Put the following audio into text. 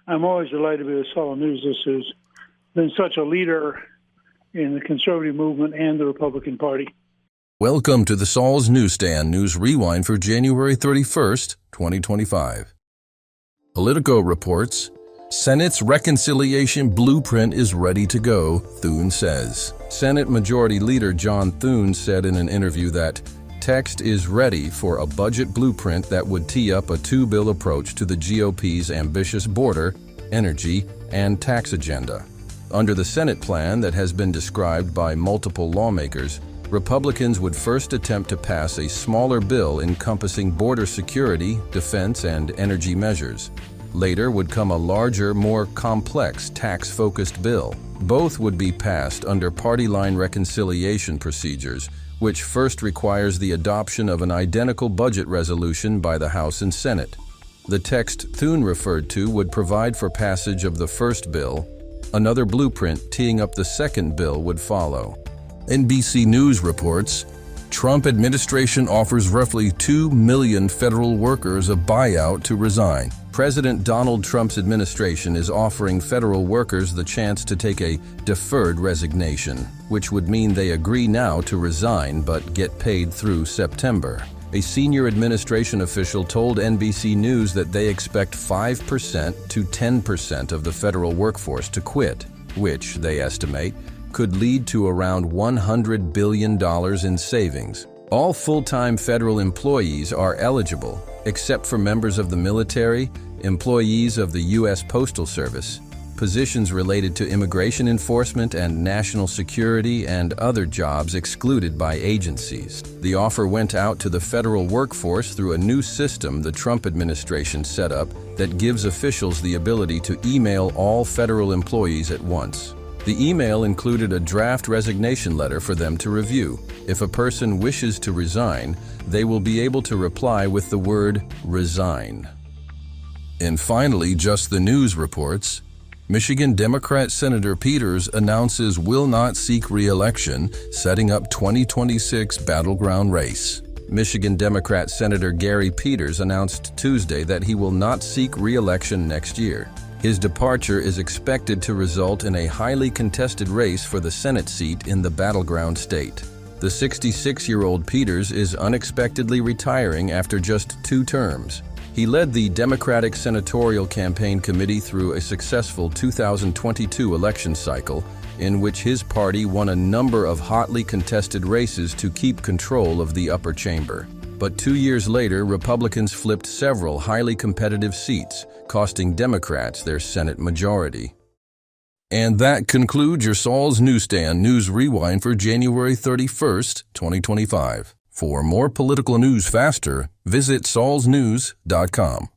I'm always delighted to be with Saul News. This has been such a leader in the conservative movement and the Republican Party. Welcome to the Saul's Newsstand News Rewind for January 31st, 2025. Politico reports, Senate's reconciliation blueprint is ready to go, Thune says. Senate Majority Leader John Thune said in an interview that text is ready for a budget blueprint that would tee up a two-bill approach to the GOP's ambitious border, energy, and tax agenda. Under the Senate plan that has been described by multiple lawmakers, Republicans would first attempt to pass a smaller bill encompassing border security, defense, and energy measures. Later would come a larger, more complex tax-focused bill. Both would be passed under party line reconciliation procedures, which first requires the adoption of an identical budget resolution by the House and Senate. The text Thune referred to would provide for passage of the first bill. Another blueprint teeing up the second bill would follow. NBC News reports, Trump administration offers roughly 2 million federal workers a buyout to resign. President Donald Trump's administration is offering federal workers the chance to take a deferred resignation, which would mean they agree now to resign but get paid through September. A senior administration official told NBC News that they expect 5% to 10% of the federal workforce to quit, which, they estimate, could lead to around $100 billion in savings. All full-time federal employees are eligible, except for members of the military, employees of the U.S. Postal Service, positions related to immigration enforcement and national security, and other jobs excluded by agencies. The offer went out to the federal workforce through a new system the Trump administration set up that gives officials the ability to email all federal employees at once. The email included a draft resignation letter for them to review. If a person wishes to resign, they will be able to reply with the word resign. And finally, Just the News reports, Michigan Democrat Senator Peters announces will not seek re-election, setting up 2026 battleground race. Michigan Democrat Senator Gary Peters announced Tuesday that he will not seek re-election next year. His departure is expected to result in a highly contested race for the Senate seat in the battleground state. The 66-year-old Peters is unexpectedly retiring after just 2 terms. He led the Democratic Senatorial Campaign Committee through a successful 2022 election cycle, in which his party won a number of hotly contested races to keep control of the upper chamber. But 2 years later, Republicans flipped several highly competitive seats, costing Democrats their Senate majority. And that concludes your Saul's Newsstand News Rewind for January 31st, 2025. For more political news faster, visit saulsnews.com.